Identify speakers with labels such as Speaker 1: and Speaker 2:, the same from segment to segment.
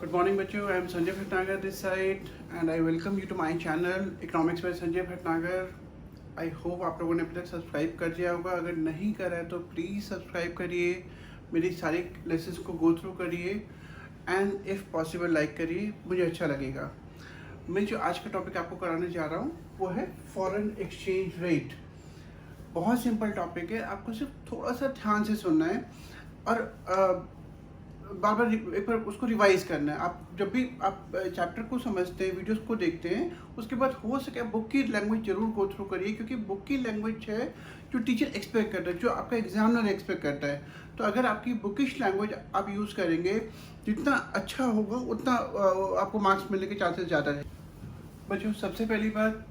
Speaker 1: Good morning बच्चों, I am Sanjay Bhatnagar this side and I welcome you to my channel Economics by Sanjay Bhatnagar. I hope आप लोगों ने अभी तक subscribe कर दिया होगा. अगर नहीं करा है तो प्लीज़ सब्सक्राइब करिए, मेरी सारी लेसन्स को गो थ्रू करिए एंड इफ़ पॉसिबल लाइक करिए, मुझे अच्छा लगेगा. मैं जो आज का टॉपिक आपको कराने जा रहा हूँ वो है फॉरेन एक्सचेंज रेट. बहुत सिंपल टॉपिक है, आपको सिर्फ थोड़ा सा ध्यान से सुनना है और बार बार एक बार उसको रिवाइज करना है. आप जब भी आप चैप्टर को समझते हैं, वीडियोस को देखते हैं, उसके बाद हो सके बुक की लैंग्वेज जरूर गो थ्रू करिए, क्योंकि बुक की लैंग्वेज है जो टीचर एक्सपेक्ट करता है, जो आपका एग्जामिनर एक्सपेक्ट करता है. तो अगर आपकी बुकिश लैंग्वेज आप यूज़ करेंगे, जितना अच्छा होगा उतना आपको मार्क्स मिलने के चांसेस ज़्यादा है. बच्चों, सबसे पहली बात,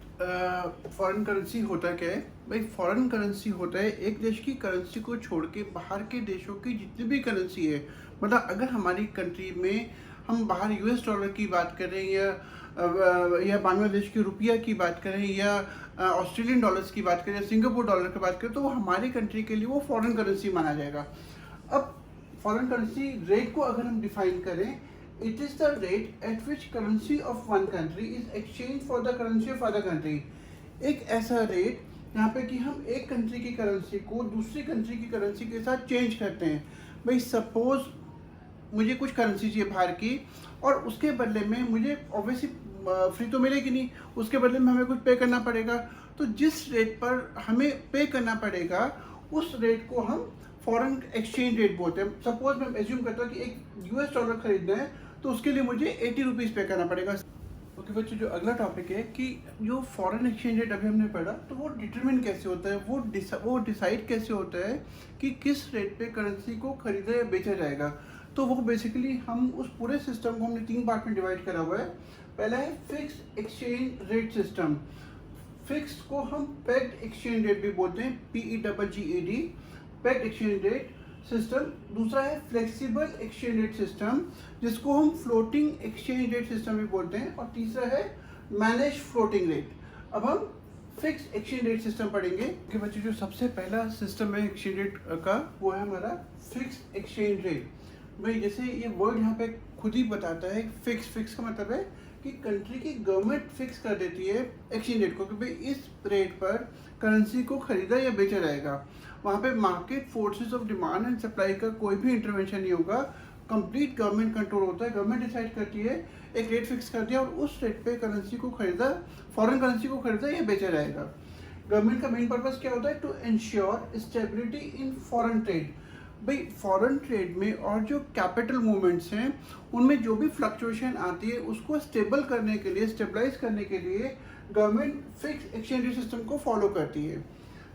Speaker 1: फॉरेन करेंसी होता क्या है? भाई, फॉरेन करेंसी होता है एक देश की करेंसी को छोड़ के बाहर के देशों की जितनी भी करेंसी है. मतलब अगर हमारी कंट्री में हम बाहर यूएस डॉलर की बात करें या बांग्लादेश की रुपया की बात करें या ऑस्ट्रेलियन डॉलर्स की बात करें या सिंगापुर डॉलर की बात करें, तो वो हमारी कंट्री के लिए वो फॉरेन करेंसी माना जाएगा. अब फॉरेन करेंसी रेट को अगर हम डिफाइन करें, it is the rate at which currency of one country is exchanged for the currency of other country. एक ऐसा रेट यहाँ पे कि हम एक कंट्री की करेंसी को दूसरी कंट्री की करेंसी के साथ चेंज करते हैं. भाई, सपोज मुझे कुछ करेंसी चाहिए बाहर की और उसके बदले में मुझे ऑब्वियसली फ्री तो मिलेगी नहीं, उसके बदले में हमें कुछ पे करना पड़ेगा. तो जिस रेट पर हमें पे करना पड़ेगा उस रेट को हम फॉरेन एक्सचेंज रेट बोलते हैं. सपोज मैं एज्यूम करता हूँ कि एक यूएस डॉलर खरीदना है, तो उसके लिए मुझे 80 रुपीज़ पे करना पड़ेगा. ओके बच्चों, जो अगला टॉपिक है कि जो फॉरेन एक्सचेंज रेट अभी हमने पढ़ा, तो वो डिटरमिन कैसे होता है, वो डिसाइड कैसे होता है कि किस रेट पे करेंसी को खरीदा या बेचा जाएगा. तो वो बेसिकली हम उस पूरे सिस्टम को हमने 3 पार्ट में डिवाइड करा हुआ है. पहला है fix exchange rate system. Fix को हम पेग्ड एक्सचेंज रेट भी बोलते हैं, PEGGAD, pegged exchange rate system. दूसरा है फ्लेक्सिबल एक्सचेंज रेट सिस्टम, जिसको हम फ्लोटिंग एक्सचेंज रेट सिस्टम भी बोलते हैं. और तीसरा है मैनेज फ्लोटिंग रेट. अब हम फिक्स एक्सचेंज रेट सिस्टम पढ़ेंगे कि बच्चों, जो सबसे पहला सिस्टम है एक्सचेंज रेट का, वो है हमारा फिक्स एक्सचेंज रेट. भाई, जैसे ये वर्ड यहाँ पे खुद ही बताता है, फिक्स का मतलब है कि कंट्री की गवर्नमेंट फिक्स कर देती है एक्सचेंज रेट को कि भाई इस रेट पर करेंसी को खरीदा या बेचा जाएगा. वहाँ पे market forces of demand and supply का कोई भी इंटरवेंशन नहीं होगा. कंप्लीट गवर्नमेंट कंट्रोल होता है. गवर्नमेंट डिसाइड करती है, एक रेट फिक्स कर दिया और उस रेट पे करेंसी को खरीदा, फॉरेन करेंसी को खरीदा या बेचा जाएगा. गवर्नमेंट का मेन पर्पस क्या होता है? To ensure stability in foreign trade. भाई, फॉरेन ट्रेड में और जो कैपिटल मूवमेंट्स हैं उनमें जो भी फ्लक्चुएशन आती है उसको स्टेबल करने के लिए, स्टेबलाइज करने के लिए government fix exchange rate system को फॉलो करती है.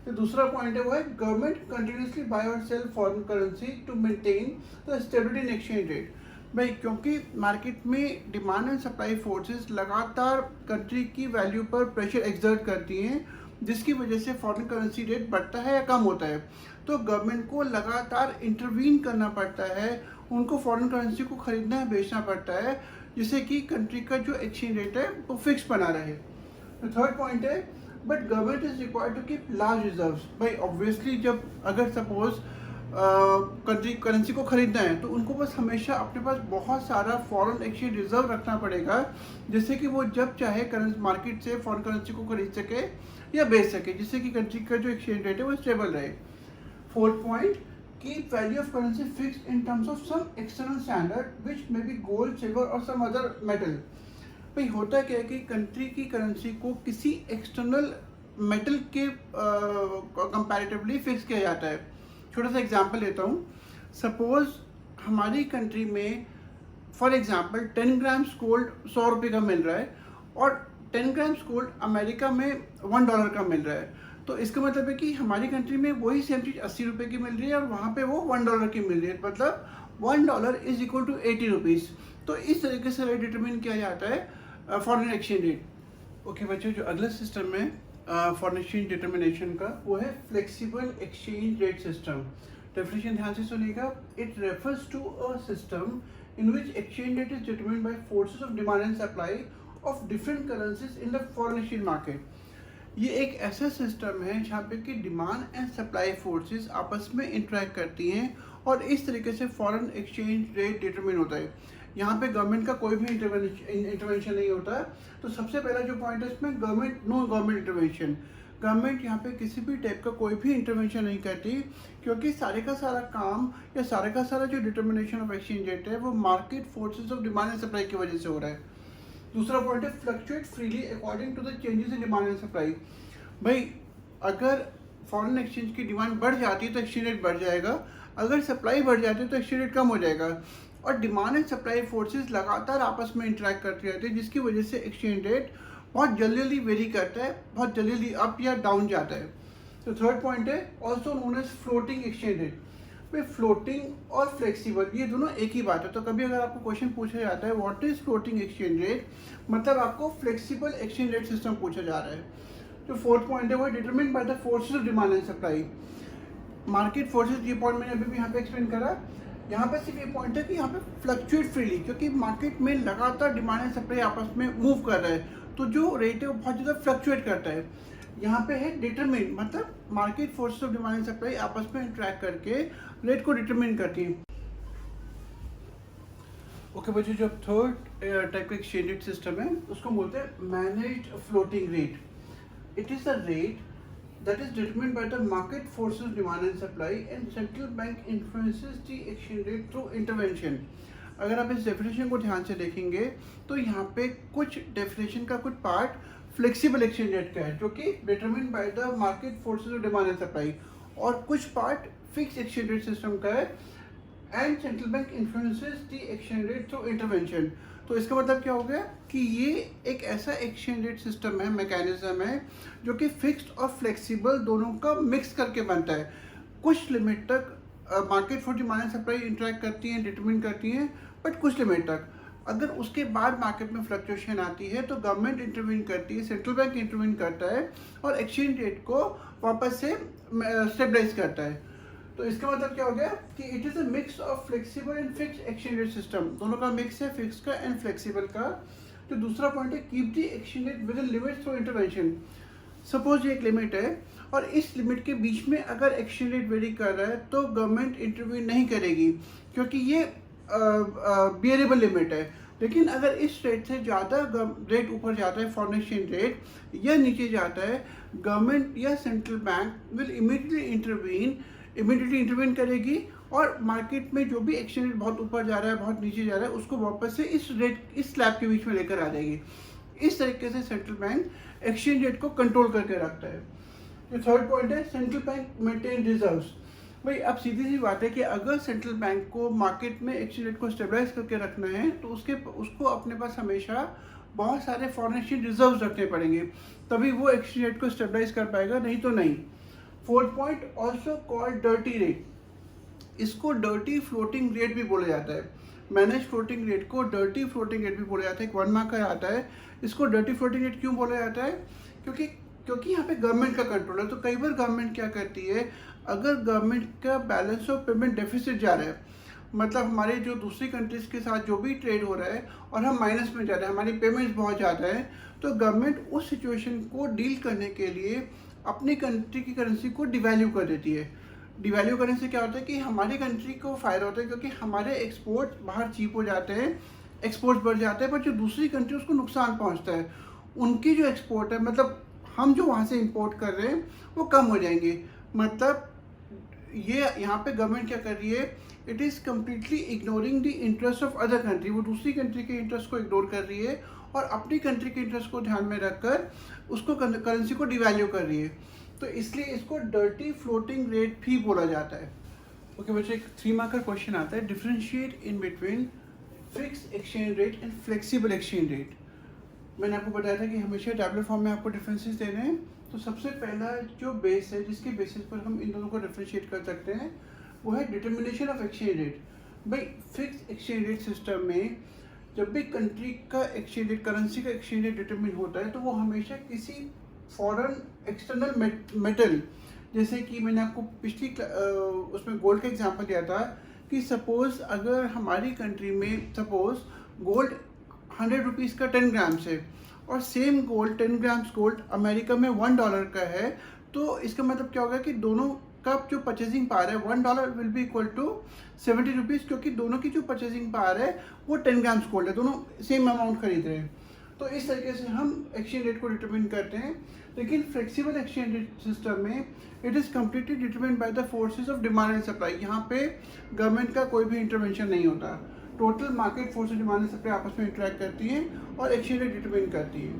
Speaker 1: तो दूसरा पॉइंट है वो है गवर्नमेंट कंटिन्यूसली बाय और sell foreign currency to maintain the stability in exchange rate. भाई, क्योंकि मार्केट में डिमांड एंड सप्लाई फोर्सेस लगातार कंट्री की वैल्यू पर प्रेशर एक्सर्ट करती हैं, जिसकी वजह से फॉरेन करेंसी रेट बढ़ता है या कम होता है. तो गवर्नमेंट को लगातार इंटरवीन करना पड़ता है, उनको फॉरेन करेंसी को खरीदना या बेचना पड़ता है, जिससे कि कंट्री का जो एक्सचेंज रेट है वो फिक्स बना रहे. तो थर्ड पॉइंट है, but government is required to keep large reserves. भाई, ऑब्वियसली जब अगर सपोज कंट्री करेंसी को खरीदना है तो उनको बस हमेशा अपने पास बहुत सारा फॉरेन एक्सचेंज रिजर्व रखना पड़ेगा, जिससे कि वो जब चाहे करेंसी मार्केट से फॉरेन करेंसी को खरीद सके या बेच सके, जिससे कि कंट्री का जो एक्सचेंज रेट है वो स्टेबल रहे. Fourth point, keep value of currency fixed in terms of some external standard which may be gold, silver और सम अदर मेटल. भाई, होता क्या है कि कंट्री की करेंसी को किसी एक्सटर्नल मेटल के कंपैरेटिवली फिक्स किया जाता है. छोटा सा एग्जांपल लेता हूँ. सपोज हमारी कंट्री में फॉर एग्जांपल 10 ग्राम्स गोल्ड 100 रुपये का मिल रहा है और 10 ग्राम्स गोल्ड अमेरिका में $1 का मिल रहा है. तो इसका मतलब है कि हमारी कंट्री में वही सेम चीज़ 80 रुपये की मिल रही है और वहाँ पे वो $1 की मिल रही है. मतलब $1 इज इक्वल टू 80 रुपीज़. तो इस तरीके से रेट डिटरमिन किया जाता है फॉरेन एक्सचेंज रेट. ओके बच्चों, जो अगला सिस्टम है फॉरेन एक्सचेंज डिटर्मिनेशन का, वो है flexible exchange rate system. Definition ध्यान से सुनिएगा. It refers to a system in which exchange rate is determined by forces of demand and supply of different currencies in the foreign exchange market. ये एक ऐसा system है जहाँ पे कि डिमांड एंड सप्लाई फोर्सेस आपस में इंटरेक्ट करती हैं और इस तरीके से फॉरेन एक्सचेंज रेट डिटरमिन होता है. यहाँ पे गवर्नमेंट का कोई भी इंटरवेंशन नहीं होता। तो सबसे पहला जो पॉइंट है इसमें नो गवर्नमेंट इंटरवेंशन। गवर्नमेंट यहाँ पे किसी भी टाइप का कोई भी इंटरवेंशन नहीं करती, क्योंकि सारे का सारा काम या सारे का सारा जो डिटर्मिनेशन ऑफ एक्सचेंज रेट है वो market forces of demand and supply की वजह से हो रहा है। दूसरा पॉइंट है fluctuate freely according to the changes in demand and supply. भाई अगर फॉरेन एक्सचेंज की डिमांड बढ़ जाती है तो एक्सचेंज रेट बढ़ जाएगा, अगर सप्लाई बढ़ जाती है तो एक्सचेंज रेट कम हो जाएगा। और डिमांड एंड सप्लाई फोर्सेस लगातार आपस में इंटरेक्ट करते रहते हैं, जिसकी वजह से एक्सचेंज रेट बहुत जल्दी वेरी करता है, बहुत जल्दी अप या डाउन जाता है। तो थर्ड पॉइंट है also known as floating exchange rate. भाई फ्लोटिंग और फ्लेक्सिबल ये दोनों एक ही बात है। तो कभी अगर आपको क्वेश्चन पूछा जाता है what is floating exchange rate, मतलब आपको फ्लेक्सिबल एक्सचेंज रेट सिस्टम पूछा जा रहा है। जो फोर्थ पॉइंट है वो determined by the forces of demand and supply. Market forces, ये पॉइंट मैंने अभी भी यहाँ पे एक्सप्लेन करा। यहाँ पे सिर्फ ये पॉइंट है कि यहाँ पे फ्लक्चुएट फ्रीली, क्योंकि मार्केट में लगातार डिमांड एंड सप्लाई आपस में मूव कर रहा है, तो जो रेट है वो बहुत ज़्यादा फ्लक्चुएट करता है। यहाँ पे है डिटरमिन, मतलब market forces of demand and supply आपस में इंटरेक्ट करके रेट को डिटरमिन करती है। ओके बच्चों, जो थर्ड टाइप का एक्सचेंज रेट सिस्टम है उसको बोलते हैं managed floating rate. It is a rate that is determined by the market forces demand and supply and central bank influences the exchange rate through intervention। अगर आप इस definition को ध्यान से देखेंगे तो यहाँ पे कुछ डेफिनेशन का कुछ पार्ट फ्लेक्सिबल एक्सचेंज रेट का है जो कि determined by the market forces of demand and supply, और कुछ part fix exchange rate system का है and central bank influences the exchange rate through intervention. तो इसका मतलब क्या हो गया कि ये एक ऐसा एक्सचेंज रेट सिस्टम है, मैकेनिज्म है जो कि फिक्स्ड और फ्लेक्सिबल दोनों का मिक्स करके बनता है। कुछ लिमिट तक market for demand and supply interact करती हैं, डिटरमिन करती हैं, बट कुछ लिमिट तक। अगर उसके बाद मार्केट में फ्लक्चुएशन आती है तो गवर्नमेंट इंटरवीन करती है, सेंट्रल बैंक इंटरवीन करता है और एक्सचेंज रेट को वापस से स्टेबलाइज करता है। तो इसका मतलब क्या हो गया कि it is a mix of flexible and fix exchange rate system, दोनों का मिक्स है, फिक्स का एंड फ्लेक्सिबल का। तो दूसरा पॉइंट है keep the exchange rate with in limit through intervention. Suppose ये एक लिमिट है और इस लिमिट के बीच में अगर एक्सचेंज रेट वेरी कर रहा है तो गवर्नमेंट इंटरवीन नहीं करेगी, क्योंकि ये बियरेबल लिमिट है। लेकिन अगर इस रेट से ज़्यादा रेट ऊपर जाता है, फॉरेन एक्सचेंज रेट, या नीचे जाता है, गवर्नमेंट या central bank will immediately intervene करेगी और मार्केट में जो भी एक्सचेंज रेट बहुत ऊपर जा रहा है, बहुत नीचे जा रहा है, उसको वापस से इस स्लैब के बीच में लेकर आ जाएगी। इस तरीके से सेंट्रल बैंक एक्सचेंज रेट को कंट्रोल करके रखता है। जो थर्ड पॉइंट है सेंट्रल बैंक मेंटेन रिजर्व्स। भाई अब सीधी सी बात है कि अगर सेंट्रल बैंक को मार्केट में एक्सचेंज रेट को स्टेबलाइज करके रखना है तो उसको अपने पास हमेशा बहुत सारे फॉरेन एक्सचेंज रिजर्व्स रखने पड़ेंगे, तभी वो एक्सचेंज रेट को स्टेबलाइज कर पाएगा, नहीं तो नहीं। Fourth point also called dirty rate. इसको डर्टी फ्लोटिंग रेट भी बोला जाता है। मैनेज फ्लोटिंग रेट को डर्टी फ्लोटिंग रेट भी बोला जाता है, एक 1 मार्क का आता है। इसको डर्टी फ्लोटिंग रेट क्यों बोला जाता है? क्योंकि यहाँ पे गवर्नमेंट का कंट्रोल है। तो कई बार गवर्नमेंट क्या करती है, अगर गवर्नमेंट का बैलेंस ऑफ पेमेंट डेफिसिट जा रहा है, मतलब हमारे जो दूसरी कंट्रीज़ के साथ जो भी ट्रेड हो रहा है और हम माइनस में जा रहे हैं, हमारी पेमेंट्स बहुत ज़्यादा है, तो गवर्नमेंट उस सिचुएशन को डील करने के लिए अपनी कंट्री की करेंसी को डिवैल्यू कर देती है। डिवैल्यू करने से क्या होता है कि हमारी कंट्री को फ़ायदा होता है, क्योंकि हमारे एक्सपोर्ट बाहर चीप हो जाते हैं, एक्सपोर्ट्स बढ़ जाते हैं, पर जो दूसरी कंट्री उसको नुकसान पहुंचता है। उनकी जो एक्सपोर्ट है, मतलब हम जो वहाँ से इंपोर्ट कर रहे हैं वो कम हो जाएंगे। मतलब ये यहाँ पे गवर्नमेंट क्या कर रही है, it is completely ignoring the interest of other country. वो दूसरी कंट्री के इंटरेस्ट को इग्नोर कर रही है और अपनी कंट्री के इंटरेस्ट को ध्यान में रखकर उसको करेंसी को डिवैल्यू कर रही है। तो इसलिए इसको डर्टी फ्लोटिंग रेट भी बोला जाता है। ओके बच्चे, एक 3 मार्क का क्वेश्चन आता है, differentiate in between fix exchange rate and flexible exchange rate. मैंने आपको बताया था कि हमेशा टैबलेट फॉर्म में आपको डिफरेंसेस देने हैं। तो सबसे पहला जो बेस है, जिसके बेसिस पर हम इन दोनों को डिफरेंशिएट कर सकते हैं, वो है डिटर्मिनेशन ऑफ एक्सचेंज रेट। भाई फिक्स एक्सचेंज रेट सिस्टम में जब भी कंट्री का एक्सचेंज रेट, करेंसी का एक्सचेंज रेट डिटर्मिन होता है, तो वो हमेशा किसी फॉरेन एक्सटर्नल मेटल, जैसे कि मैंने आपको पिछली उसमें गोल्ड का एग्जांपल दिया था कि सपोज़ अगर हमारी कंट्री में सपोज़ गोल्ड 100 रुपीज़ का 10 ग्राम्स है और same gold 10 grams gold America में $1 का है, तो इसका मतलब क्या होगा कि दोनों का जो परचेजिंग पावर है $1 will be equal to 70 rupees, क्योंकि दोनों की जो परचेजिंग पावर है वो 10 ग्राम्स गोल्ड है, दोनों सेम अमाउंट खरीद रहे हैं। तो इस तरीके से हम एक्सचेंज रेट को डिटरमिन करते हैं। लेकिन फ्लेक्सिबल एक्सचेंज रेट सिस्टम में it is completely determine by the forces of demand and supply. यहाँ पे गवर्नमेंट का कोई भी इंटरवेंशन नहीं होता। Total market forces demand and supply आपस में इंटरेक्ट करती हैं और एक्सचेंज रेट डिटरमिन करती है।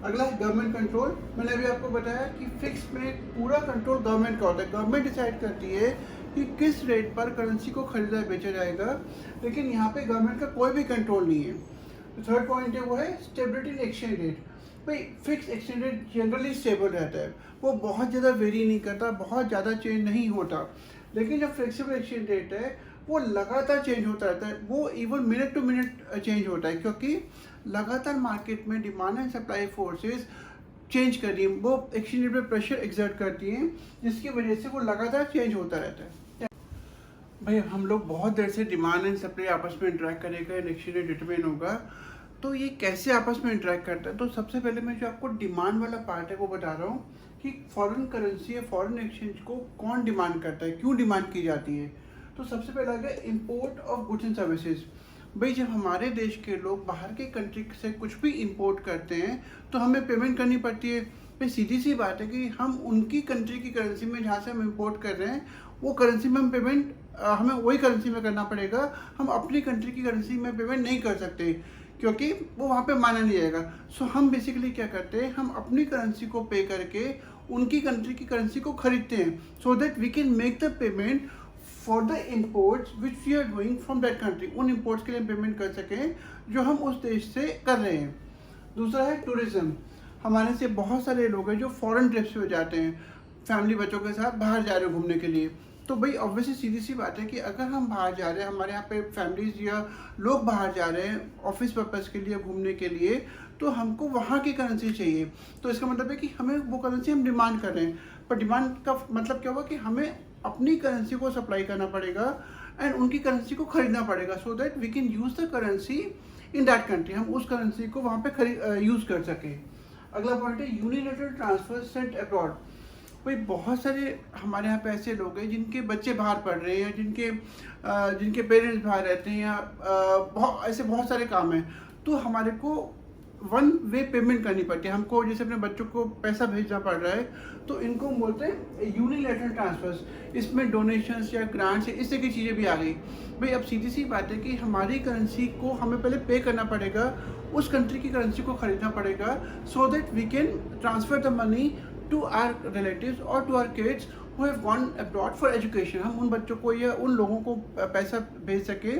Speaker 1: अगला है गवर्नमेंट कंट्रोल। मैंने अभी आपको बताया कि फिक्स में पूरा कंट्रोल गवर्नमेंट का होता है। गवर्नमेंट डिसाइड करती है कि किस रेट पर करेंसी को खरीदा बेचा जाएगा, लेकिन यहाँ पे गवर्नमेंट का कोई भी कंट्रोल नहीं है। थर्ड पॉइंट है वो है स्टेबिलिटी इन एक्सचेंज रेट। भाई fix exchange rate generally stable रहता है, वो बहुत ज़्यादा वेरी नहीं करता, बहुत ज़्यादा चेंज नहीं होता। लेकिन जो फ्लेक्सिबल एक्सचेंज रेट है वो लगातार चेंज होता रहता है, वो even minute to minute change होता है, क्योंकि लगातार मार्केट में demand and supply forces change कर रही हैं, वो एक्सचेंज रेट पर प्रेशर एक्सर्ट करती हैं, जिसकी वजह से वो लगातार चेंज होता रहता है। भाई हम लोग बहुत देर से डिमांड एंड सप्लाई आपस में इंटरेक्ट करेगा, एक्सचेंज रेट डिटरमाइन होगा। तो ये कैसे आपस में इंटरेक्ट करता है? तो सबसे पहले मैं जो आपको डिमांड वाला पार्ट है वो बता रहा हूँ कि फॉरेन करेंसी या फॉरेन एक्सचेंज को कौन डिमांड करता है, क्यों डिमांड की जाती है। तो सबसे पहला आ गया import of goods and services. भाई जब हमारे देश के लोग बाहर के कंट्री से कुछ भी इंपोर्ट करते हैं तो हमें पेमेंट करनी पड़ती है। भाई सीधी सी बात है कि हम उनकी कंट्री की करेंसी में जहाँ से हम इंपोर्ट कर रहे हैं वो करेंसी में हम पेमेंट हमें वही करेंसी में करना पड़ेगा। हम अपनी कंट्री की करेंसी में पेमेंट नहीं कर सकते, क्योंकि वो वहाँ पे माना नहीं जाएगा। सो हम बेसिकली क्या करते हैं, हम अपनी करेंसी को पे करके उनकी कंट्री की करेंसी को खरीदते हैं, so that we can make the payment for the imports which we are doing from that country. उन इम्पोर्ट्स के लिए पेमेंट कर सकें जो हम उस देश से कर रहे हैं। दूसरा है टूरिज्म। हमारे से बहुत सारे लोग हैं जो फॉरेन ट्रिप्स पे जाते हैं, फैमिली बच्चों के साथ बाहर जा रहे हैं घूमने के लिए। तो भाई ऑब्वियसली सीधी सी बात है कि अगर हम बाहर जा रहे हैं, हमारे यहाँ पे फैमिलीज या लोग बाहर जा रहे हैं ऑफिस पर्पज़ के लिए, घूमने के लिए, तो हमको वहाँ की करेंसी चाहिए। तो इसका मतलब है कि हमें वो करेंसी हम डिमांड कर रहे हैं, पर डिमांड का मतलब क्या हुआ कि हमें अपनी करेंसी को सप्लाई करना पड़ेगा एंड उनकी करेंसी को खरीदना पड़ेगा, so that we can use the currency in that country. हम उस करेंसी को वहाँ पे यूज़ कर सकें। अगला पॉइंट है यूनिलैटरल ट्रांसफर सेंट अब्रॉड। भाई बहुत सारे हमारे यहाँ पे ऐसे लोग हैं जिनके बच्चे बाहर पढ़ रहे हैं, जिनके पेरेंट्स बाहर रहते हैं, या ऐसे बहुत सारे काम हैं। तो हमारे को वन वे पेमेंट करनी पड़ती है। हमको जैसे अपने बच्चों को पैसा भेजना पड़ रहा है तो इनको बोलते हैं यूनिलैटरल ट्रांसफर्स। इसमें डोनेशंस या ग्रांट्स इस तरह की चीज़ें भी आ गई। भाई अब सीधी सी बात है कि हमारी करेंसी को हमें पहले पे करना पड़ेगा, उस कंट्री की करेंसी को खरीदना पड़ेगा, so that we can transfer the money to our relatives और to our kids who have gone abroad for education. हम उन बच्चों को या उन लोगों को पैसा भेज सके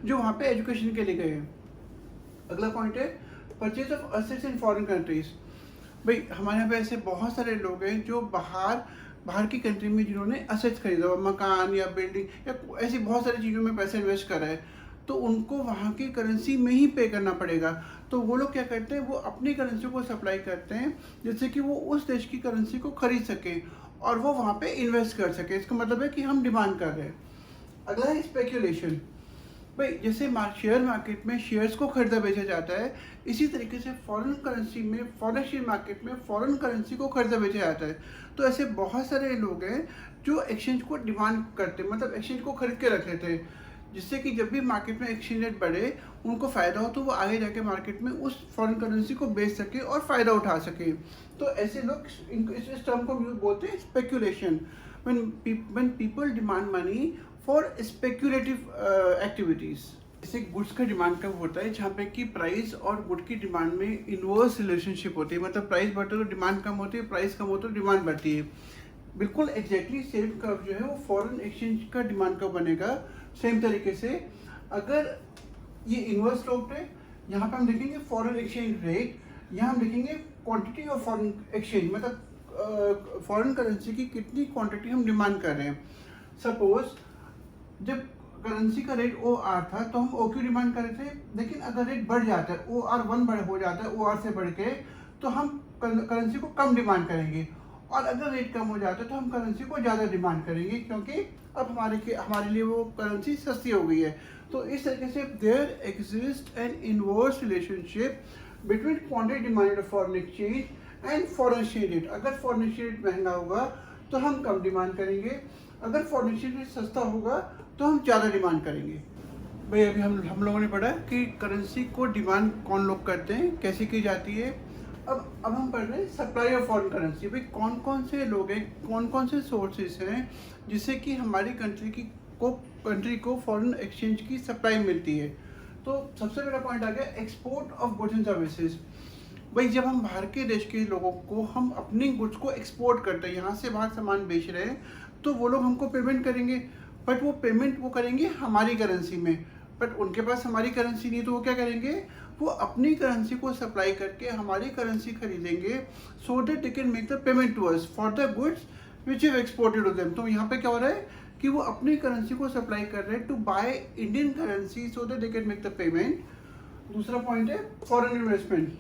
Speaker 1: जो वहाँ पे एजुकेशन के लिए गए हैं। अगला पॉइंट है purchase of assets in foreign countries. भाई हमारे यहाँ पे ऐसे बहुत सारे लोग हैं जो बाहर की कंट्री में जिन्होंने असेट्स खरीदा, मकान या बिल्डिंग या ऐसी बहुत सारी चीज़ों में पैसा इन्वेस्ट करा है, तो उनको वहाँ की करेंसी में ही पे करना पड़ेगा। तो वो लोग क्या करते हैं, वो अपनी करेंसी को सप्लाई करते हैं जिससे कि वो उस देश की करेंसी को खरीद सकें और वो वहाँ पे इन्वेस्ट कर सके। इसका मतलब है कि हम डिमांड कर रहे हैं। अगला है स्पेक्यूलेशन। भाई जैसे शेयर मार्केट में शेयर्स को खरीदा बेचा जाता है, इसी तरीके से फॉरेन करेंसी में, फॉरेन शेयर मार्केट में फॉरेन करेंसी को खरीदा बेचा जाता है। तो ऐसे बहुत सारे लोग हैं जो एक्सचेंज को डिमांड करते हैं, मतलब एक्सचेंज को खरीद के रख लेते हैं, जिससे कि जब भी मार्केट में एक्सचेंज रेट बढ़े उनको फ़ायदा हो तो वो आगे जाके मार्केट में उस फॉरेन करेंसी को बेच सके और फ़ायदा उठा सके। तो ऐसे लोग इस टर्म को बोलते हैं speculation. when people demand money for speculative activities। जैसे गुड्स का डिमांड कब होता है, जहाँ पे कि प्राइस और गुड की डिमांड में इनवर्स रिलेशनशिप होती है, मतलब प्राइस बढ़ता है तो डिमांड कम होती है, प्राइस कम होता है तो डिमांड बढ़ती है। बिल्कुल एग्जैक्टली सेम कर्व जो है वो फॉरेन एक्सचेंज का डिमांड कब बनेगा, सेम तरीके से अगर ये इनवर्स स्लोप है, यहाँ पे हम देखेंगे फॉरेन एक्सचेंज रेट, यहाँ हम देखेंगे क्वांटिटी ऑफ फॉरेन एक्सचेंज, मतलब फॉरेन करेंसी की कितनी क्वांटिटी हम डिमांड कर रहे हैं। सपोज जब करेंसी का रेट OR था तो हम OQ डिमांड कर रहे थे, लेकिन अगर रेट बढ़ जाता है, OR 1 हो जाता है OR से बढ़ के, तो हम करेंसी को कम डिमांड करेंगे, और अगर रेट कम हो जाता है तो हम करेंसी को ज़्यादा डिमांड करेंगे, क्योंकि अब हमारे लिए वो करेंसी सस्ती हो गई है। तो इस तरीके से there exist an inverse relationship between quantity demanded of foreign exchange and foreign exchange rate. अगर फॉरेन एक्सचेंज रेट महंगा होगा तो हम कम डिमांड करेंगे, अगर फॉरेन एक्सचेंज रेट सस्ता होगा तो हम ज़्यादा डिमांड करेंगे। भाई अभी हम लोगों ने पढ़ा कि करेंसी को डिमांड कौन लोग करते हैं, कैसे की जाती है। अब हम पढ़ रहे हैं सप्लाई ऑफ फॉरेन करेंसी। भाई कौन कौन से लोग हैं, कौन कौन से सोर्सेज हैं जिससे कि हमारी कंट्री को फॉरेन एक्सचेंज की सप्लाई मिलती है। तो सबसे पहला पॉइंट आ गया export of goods and services. भाई जब हम बाहर के देश के लोगों को हम अपनी गुड्स को एक्सपोर्ट करते हैं, यहाँ से बाहर सामान बेच रहे हैं, तो वो लोग हमको पेमेंट करेंगे, बट वो पेमेंट वो करेंगे हमारी करेंसी में। बट उनके पास हमारी करेंसी नहीं, तो वो क्या करेंगे, वो अपनी करेंसी को सप्लाई करके हमारी करेंसी खरीदेंगे, so that they can make the payment to us for the goods which have exported to them. तो यहाँ पे क्या हो रहा है कि वो अपनी करेंसी को सप्लाई कर रहे हैं to buy Indian currency so that they can make the payment. दूसरा पॉइंट है फॉरेन इन्वेस्टमेंट।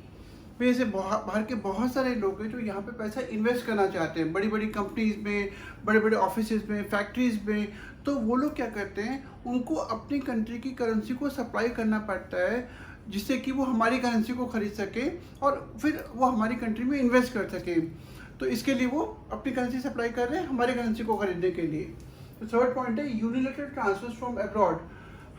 Speaker 1: वैसे बाहर के बहुत सारे लोग हैं जो यहाँ पे पैसा इन्वेस्ट करना चाहते हैं, बड़ी बड़ी कंपनीज में, बड़े बड़े ऑफिसेज में, फैक्ट्रीज में। तो वो लोग क्या करते हैं, उनको अपनी कंट्री की करेंसी को सप्लाई करना पड़ता है जिससे कि वो हमारी करेंसी को खरीद सके और फिर वो हमारी कंट्री में इन्वेस्ट कर सके। तो इसके लिए वो अपनी करेंसी सप्लाई कर रहे हैं हमारी करेंसी को खरीदने के लिए। तो थर्ड पॉइंट है यूनिलैटरल ट्रांसफर्स फ्रॉम अब्रॉड।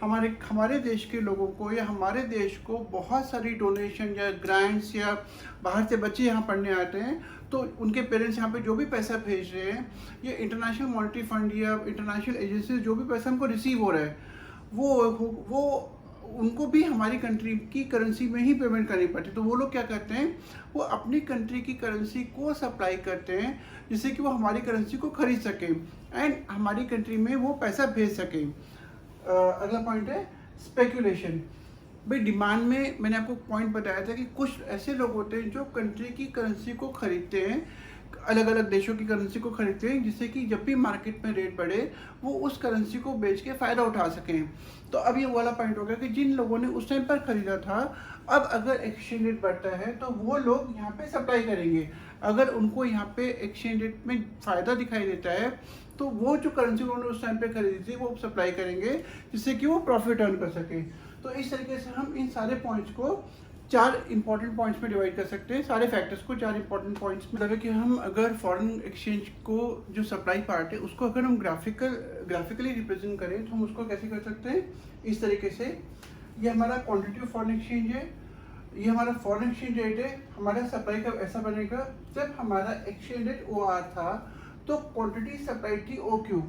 Speaker 1: हमारे देश के लोगों को या हमारे देश को बहुत सारी डोनेशन या ग्रांट्स या बाहर से बच्चे यहाँ पढ़ने आते हैं, तो उनके पेरेंट्स यहाँ पे जो भी पैसा भेज रहे हैं, ये इंटरनेशनल मॉनेटरी फंड या इंटरनेशनल एजेंसी जो भी पैसा हमको रिसीव हो रहा है, वो उनको भी हमारी कंट्री की करेंसी में ही पेमेंट करनी पड़ती है। तो वो लोग क्या करते हैं, वो अपनी कंट्री की करेंसी को सप्लाई करते हैं जिससे कि वो हमारी करेंसी को खरीद सकें एंड हमारी कंट्री में वो पैसा भेज सकें। अगला पॉइंट है स्पेकुलेशन। भाई डिमांड में मैंने आपको पॉइंट बताया था कि कुछ ऐसे लोग होते हैं जो कंट्री की करेंसी को खरीदते हैं, अलग अलग देशों की करेंसी को खरीदते हैं, जिससे कि जब भी मार्केट में रेट बढ़े वो उस करेंसी को बेच के फ़ायदा उठा सकें। तो अब ये वाला पॉइंट हो गया कि जिन लोगों ने उस टाइम पर ख़रीदा था, अब अगर एक्सचेंज रेट बढ़ता है तो वो लोग यहाँ पे सप्लाई करेंगे। अगर उनको यहाँ पे एक्सचेंज रेट में फ़ायदा दिखाई देता है तो वो जो करेंसी उन्होंने उस टाइम पे खरीदी थी वो सप्लाई करेंगे जिससे कि वो प्रॉफिट अर्न कर सकें। तो इस तरीके से हम इन सारे पॉइंट्स को 4 इंपॉर्टेंट पॉइंट्स में डिवाइड कर सकते हैं, सारे फैक्टर्स को 4 इंपॉर्टेंट पॉइंट्स में। मतलब कि हम अगर फॉरेन एक्सचेंज को जो सप्लाई पार्ट है उसको अगर हम ग्राफिकली रिप्रेजेंट करें तो हम उसको कैसे कर सकते हैं, इस तरीके से। ये हमारा क्वांटिटी ऑफ फॉरेन एक्सचेंज है, ये हमारा फॉरेन एक्सचेंज रेट है। हमारा सप्लाई का ऐसा बनेगा, जब हमारा एक्सचेंज रेट OR था तो क्वांटिटी सप्लाई थी OQ।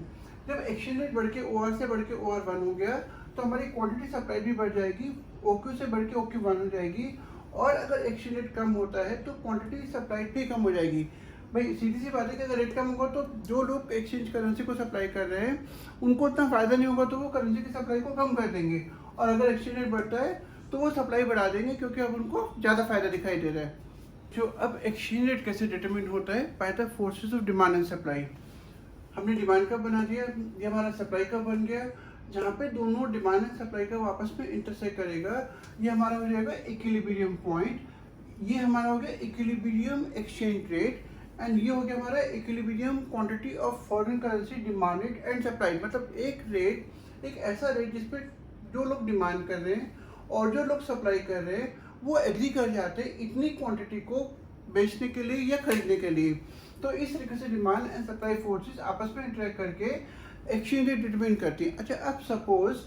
Speaker 1: जब एक्सचेंज रेट बढ़ के OR से बढ़ के OR1 हो गया तो हमारी क्वांटिटी सप्लाई भी बढ़ जाएगी, OQ से बढ़ के OQ1 हो जाएगी। और अगर एक्सचेंज रेट कम होता है तो क्वांटिटी सप्लाई भी कम हो जाएगी। भाई सीधी सी बात है कि अगर रेट कम होगा तो जो लोग एक्सचेंज करेंसी को सप्लाई कर रहे हैं उनको उतना फ़ायदा नहीं होगा, तो वो करेंसी की सप्लाई को कम कर देंगे। और अगर एक्सचेंज रेट बढ़ता है तो वो सप्लाई बढ़ा देंगे क्योंकि अब उनको ज़्यादा फ़ायदा दिखाई दे रहा है। जो अब एक्सचेंज रेट कैसे डिटरमिन होता है, by the forces of demand and supply. हमने डिमांड कर्व बना दिया, ये हमारा सप्लाई कर्व बन गया, जहाँ पे दोनों डिमांड एंड सप्लाई कर्व आपस में इंटरसेक्ट करेगा। ये हमारा हो जाएगा इक्विलिब्रियम पॉइंट, ये हमारा हो गया इक्विलिब्रियम एक्सचेंज रेट, एंड ये हो गया हमारा equilibrium quantity of foreign currency demanded and supplied. मतलब एक ऐसा रेट जिस पे जो लोग डिमांड कर रहे हैं और जो लोग सप्लाई कर रहे हैं वो एग्री कर जाते हैं इतनी क्वांटिटी को बेचने के लिए या खरीदने के लिए। तो इस तरीके से डिमांड एंड सप्लाई फोर्सेस आपस में इंटरेक्ट करके एक्सचेंज रेट डिटरमाइन करती है। अच्छा, अब सपोज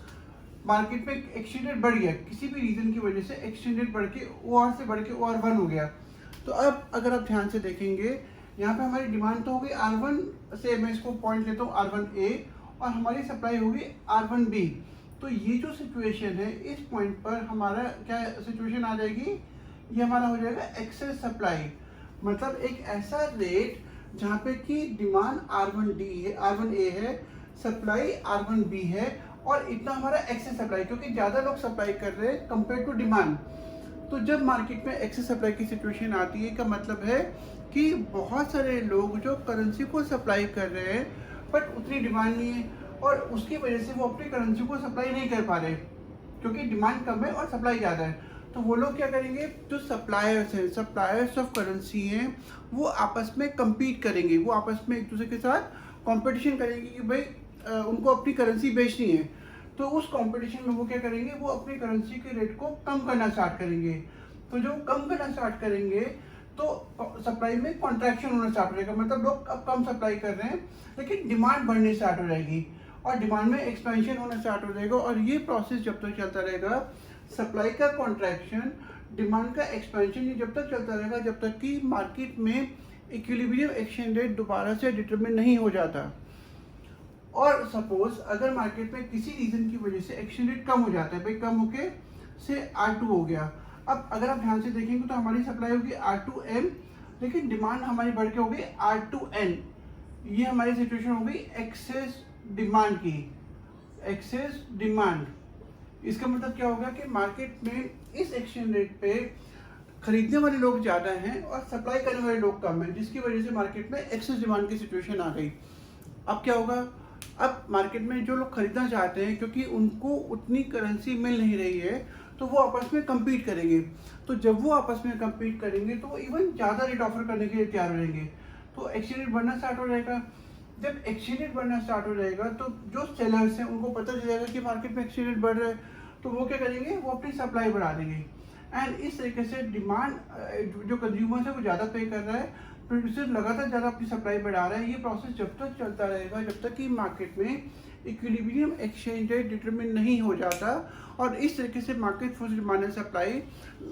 Speaker 1: मार्केट में एक्सचेंज रेट बढ़ गया, किसी भी रीजन की वजह से एक्सचेंज रेट बढ़ के OR से बढ़ के OR1 हो गया। तो अब अगर आप ध्यान से देखेंगे, यहाँ पे हमारी डिमांड तो हो गई R1 से, मैं इसको पॉइंट लेता हूँ R1A, और हमारी सप्लाई होगी R1B। तो ये जो सिचुएशन है, इस पॉइंट पर हमारा क्या सिचुएशन आ जाएगी, ये हमारा हो जाएगा एक्सेस सप्लाई। मतलब एक ऐसा रेट जहाँ पे कि डिमांड R1A है, सप्लाई R1B है, और इतना हमारा एक्सेस सप्लाई, क्योंकि ज़्यादा लोग सप्लाई कर रहे हैं कंपेयर टू डिमांड। तो जब मार्केट में एक्सेस सप्लाई की सिचुएशन आती है, का मतलब है कि बहुत सारे लोग जो करेंसी को सप्लाई कर रहे हैं बट उतनी डिमांड नहीं है, और उसकी वजह से वो अपनी करेंसी को सप्लाई नहीं कर पा रहे क्योंकि डिमांड कम है और सप्लाई ज़्यादा है। तो वो लोग क्या करेंगे, जो सप्लायर्स हैं, सप्लायर्स ऑफ करेंसी हैं, वो आपस में कम्पीट करेंगे, वो आपस में एक दूसरे के साथ कंपटीशन करेंगे कि भाई उनको अपनी करेंसी बेचनी है। तो उस कंपटीशन में वो क्या करेंगे, वो अपनी करेंसी के रेट को कम करना स्टार्ट करेंगे। तो जो कम करना स्टार्ट करेंगे तो सप्लाई में कॉन्ट्रैक्शन होना स्टार्ट हो जाएगा, मतलब लोग अब कम सप्लाई कर रहे हैं लेकिन डिमांड बढ़नी स्टार्ट हो जाएगी और डिमांड में एक्सपेंशन होना स्टार्ट हो जाएगा। और ये प्रोसेस जब तक चलता रहेगा, सप्लाई का कॉन्ट्रैक्शन, डिमांड का एक्सपेंशन, ये जब तक चलता रहेगा जब तक कि मार्केट में इक्विलिब्रियम एक्सचेंज रेट दोबारा से डिटरमिन नहीं हो जाता। और सपोज अगर मार्केट में किसी रीजन की वजह से एक्सचेंज रेट कम हो जाता है, भाई कम होके से R2 हो गया, अब अगर आप ध्यान से देखेंगे तो हमारी सप्लाई होगी R2M, लेकिन डिमांड हमारी बढ़ के होगी R2N। ये हमारी सिचुएशन हो गई एक्सेस डिमांड की, एक्सेस डिमांड। इसका मतलब क्या होगा कि मार्केट में इस एक्सचेंज रेट पे खरीदने वाले लोग ज़्यादा हैं और सप्लाई करने वाले लोग कम हैं, जिसकी वजह से मार्केट में एक्सेस डिमांड की सिचुएशन आ गई। अब क्या होगा, अब मार्केट में जो लोग खरीदना चाहते हैं क्योंकि उनको उतनी करेंसी मिल नहीं रही है तो वो आपस में कम्पीट करेंगे। तो जब वो आपस में कम्पीट करेंगे तो वो इवन ज़्यादा रेट ऑफर करने के लिए तैयार हो जाएंगे, तो एक्सचेंज रेट बढ़ना स्टार्ट हो जाएगा। जब एक्सचेंज रेट बढ़ना स्टार्ट हो जाएगा तो जो सेलर्स हैं उनको पता चल जाएगा कि मार्केट में एक्सचेंज रेट बढ़ रहा है, तो वो क्या करेंगे, वो अपनी सप्लाई बढ़ा देंगे। एंड इस तरीके से डिमांड, जो कंज्यूमर्स है वो ज़्यादा पे कर रहा है, प्रोड्यूसर लगातार ज़्यादा अपनी सप्लाई बढ़ा रहा है। ये प्रोसेस जब तक चलता रहेगा जब तक कि मार्केट में इक्विलिब्रियम एक्सचेंज रेट डिटरमिन नहीं हो जाता। और इस तरीके से market force, demand and supply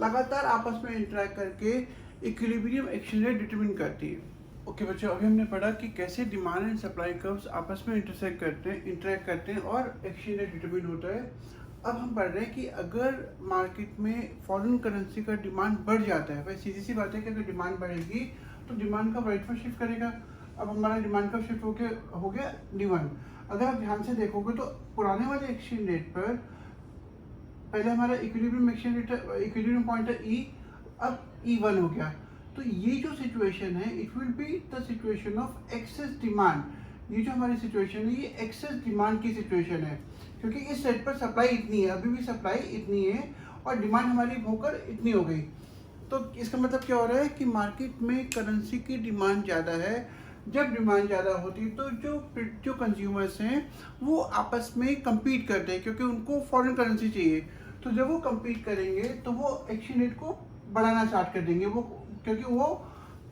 Speaker 1: लगातार आपस में इंटरेक्ट करके इक्विलिब्रियम एक्सचेंज रेट डिटरमिन करती है। ओके बच्चों, अभी हमने पढ़ा कि कैसे डिमांड एंड सप्लाई कर्व्स आपस में इंटरेक्ट करते हैं और एक्सचेंज रेट डिटरमिन होता है। अब हम पढ़ रहे हैं कि अगर मार्केट में फॉरेन करेंसी का डिमांड बढ़ जाता है, भाई सीधी सी बात है कि अगर डिमांड बढ़ेगी तो डिमांड का राइट पर शिफ्ट करेगा। अब हमारा डिमांड का शिफ्ट हो गया D1। अगर आप ध्यान से देखोगे तो पुराने वाले एक्सचेंज रेट पर पहले हमारा equilibrium exchange rate, equilibrium point है E, अब E1 हो गया। तो ये जो सिचुएशन है, it will be the situation of excess demand. ये जो हमारी सिचुएशन है ये एक्सेस डिमांड की सिचुएशन है, क्योंकि इस सेट पर सप्लाई इतनी है, अभी भी सप्लाई इतनी है और डिमांड हमारी होकर इतनी हो गई। तो इसका मतलब क्या हो रहा है कि मार्केट में करेंसी की डिमांड ज़्यादा है। जब डिमांड ज़्यादा होती है तो जो कंज्यूमर्स हैं वो आपस में compete करते हैं क्योंकि उनको फॉरेन करेंसी चाहिए। तो जब वो compete करेंगे तो वो एक्सचेंज रेट को बढ़ाना स्टार्ट कर देंगे, वो क्योंकि वो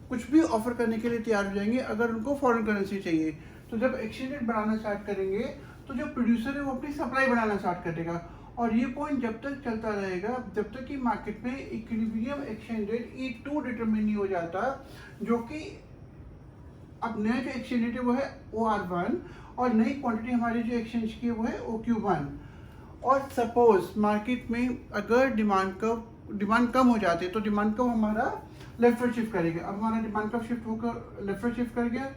Speaker 1: कुछ भी ऑफर करने के लिए तैयार हो जाएंगे अगर उनको फॉरेन करेंसी चाहिए। तो जब एक्सचेंज रेट बढ़ाना स्टार्ट करेंगे तो जो प्रोड्यूसर है वो अपनी सप्लाई बढ़ाना स्टार्ट कर देगा। और ये पॉइंट जब तक चलता रहेगा जब तक कि मार्केट में equilibrium exchange rate E2 determine नहीं हो जाता, जो कि अब नया जो एक्सचेंज रेट है वो है OR1 और नई क्वांटिटी हमारी जो एक्सचेंज की है वो है OQ1। और सपोज मार्केट में अगर डिमांड कम हो जाती है तो डिमांड कम हमारा लेफ्ट पर शिफ्ट करेगा। अब हमारा डिमांड कब शिफ्ट होकर लेफ्ट पर शिफ्ट कर गया।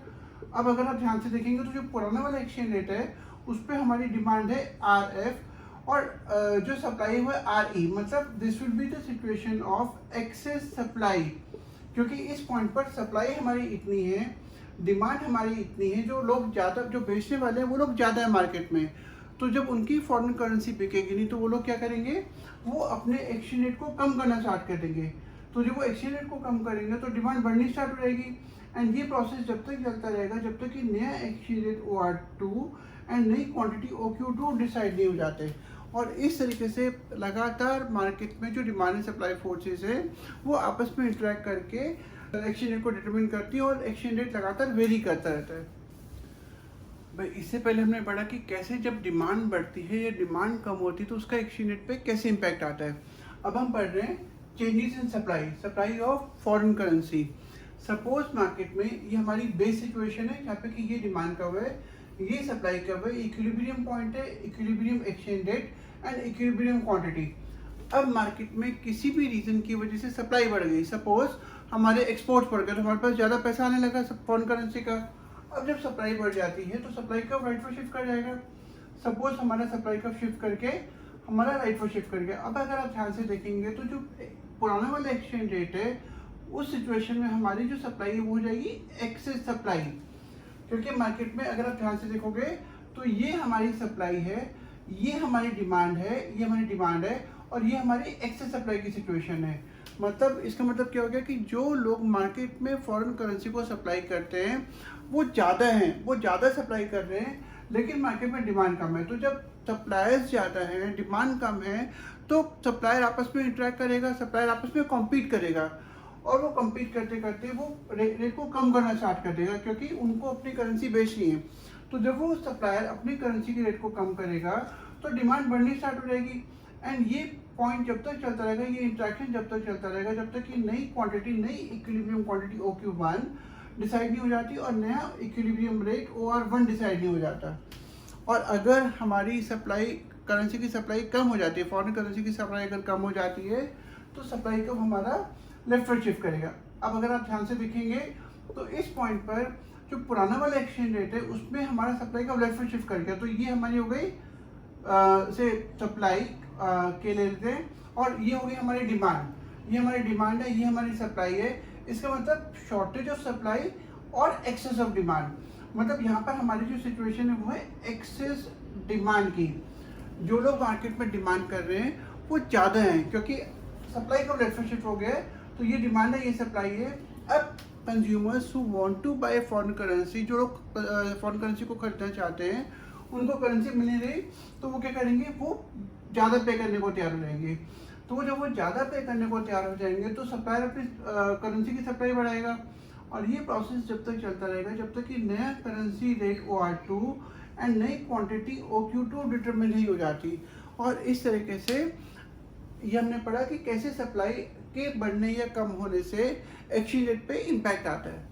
Speaker 1: अब अगर आप ध्यान से देखेंगे तो जो पुराना वाला एक्सचेंज रेट है उस पर हमारी डिमांड है RF और जो सप्लाई है वो है RE, मतलब this will be the situation of excess supply, क्योंकि इस पॉइंट पर सप्लाई हमारी इतनी है, डिमांड हमारी इतनी है, जो लोग ज़्यादा, जो बेचने वाले हैं वो लोग ज़्यादा है मार्केट में। तो जब उनकी फॉरेन करेंसी बिकेगी नहीं तो वो लोग क्या करेंगे, वो अपने एक्सचेंज रेट को कम करना स्टार्ट कर देंगे। तो जब वो एक्सचेंज रेट को कम करेंगे तो डिमांड बढ़नी स्टार्ट हो जाएगी। एंड ये प्रोसेस जब तक चलता रहेगा जब तक कि नया एक्सचेंज रेट OR2 एंड नई क्वांटिटी OQ2 डिसाइड नहीं हो जाते। और इस तरीके से लगातार मार्केट में जो डिमांड एंड सप्लाई फोर्सेस है वो आपस में इंटरेक्ट करके एक्सचेंज रेट को डिटरमिन करती है और एक्सचेंज रेट लगातार वेरी करता रहता है। भाई इससे पहले हमने पढ़ा कि कैसे जब डिमांड बढ़ती है या डिमांड कम होती है तो उसका एक्सचेंज रेट पे कैसे इम्पैक्ट आता है। अब हम पढ़ रहे हैं changes in supply of foreign currency. Suppose market में ये हमारी बेस सिचुएशन है जहाँ पे कि ये डिमांड कब है, ये सप्लाई कब है, इक्विलिब्रियम पॉइंट है, equilibrium exchange rate and equilibrium quantity. अब मार्केट में किसी भी रीजन की वजह से सप्लाई बढ़ गई, सपोज हमारे एक्सपोर्ट बढ़ गए तो हमारे पास ज़्यादा पैसा आने लगा फॉरेन करेंसी का। अब जब सप्लाई बढ़ जाती है तो सप्लाई कब राइट पर शिफ्ट कर जाएगा। सपोज हमारा सप्लाई कब शिफ्ट करके हमारा राइट पर शिफ्ट कर गया। अब अगर आप ध्यान से देखेंगे तो जो पुराना वाला एक्सचेंज रेट है उस सिचुएशन में हमारी जो सप्लाई है वो हो जाएगी एक्सेस सप्लाई, क्योंकि मार्केट में अगर आप ध्यान से देखोगे तो ये हमारी सप्लाई है, ये हमारी डिमांड है, ये हमारी डिमांड है और ये हमारी एक्सेस सप्लाई की सिचुएशन है। मतलब इसका मतलब क्या हो गया कि जो लोग मार्केट में फॉरेन करेंसी को सप्लाई करते हैं वो ज़्यादा हैं, वो ज़्यादा सप्लाई कर रहे हैं, लेकिन मार्केट में डिमांड कम है। तो जब सप्लायर्स ज़्यादा हैं, डिमांड कम है, तो सप्लायर आपस में इंटरेक्ट करेगा, सप्लायर आपस में कॉम्पीट करेगा और वो कम्पीट करते करते वो रेट को कम करना स्टार्ट कर देगा, क्योंकि उनको अपनी करेंसी बेचनी है। तो जब वो सप्लायर अपनी करेंसी के रेट को कम करेगा तो डिमांड बढ़नी स्टार्ट हो जाएगी। एंड ये पॉइंट जब तक चलता रहेगा, ये इंट्रैक्शन जब तक चलता रहेगा, जब तक कि नई क्वांटिटी, नई इक्विलिब्रियम क्वांटिटी OQ1 डिसाइड नहीं हो जाती और नया इक्विलिब्रियम रेट OR1 डिसाइड नहीं हो जाता। और अगर हमारी सप्लाई, करेंसी की सप्लाई कम हो जाती है, फॉरेन करेंसी की सप्लाई अगर कम हो जाती है तो सप्लाई कब हमारा लेफ्टवर्ड शिफ्ट करेगा। अब अगर आप ध्यान से देखेंगे तो इस पॉइंट पर जो पुराना वाला एक्सचेंज रेट है उसमें हमारा सप्लाई का लेफ्टवर्ड शिफ्ट कर गया। तो ये हमारी हो गई से सप्लाई के ले लेते हैं, और ये हो गई हमारी डिमांड। ये हमारी डिमांड है, ये हमारी सप्लाई है। इसका मतलब शॉर्टेज ऑफ सप्लाई और एक्सेस ऑफ डिमांड। मतलब यहाँ पर हमारी जो सिचुएशन है वो है एक्सेस डिमांड की। जो लोग मार्केट में डिमांड कर रहे हैं वो ज़्यादा हैं, क्योंकि सप्लाई का लेफ्टवर्ड शिफ्ट हो गया है। तो ये डिमांड है, ये सप्लाई है। अब consumers who want to buy foreign currency, जो लोग फॉरेन करेंसी को खरीदना चाहते हैं, उनको करेंसी मिल नहीं रही, तो वो क्या करेंगे, वो ज़्यादा पे करने को तैयार हो जाएंगे। तो जब वो ज़्यादा पे करने को तैयार हो जाएंगे तो सप्लायर अपनी करेंसी की सप्लाई बढ़ाएगा। और ये प्रोसेस जब तक चलता रहेगा जब तक कि नया करेंसी रेट OR2 एंड नई क्वांटिटी OQ2 डिटरमिन नहीं हो जाती। और इस तरीके से ये हमने पढ़ा कि कैसे सप्लाई के बढ़ने या कम होने से एक्सचेंज रेट पे इम्पैक्ट आता है।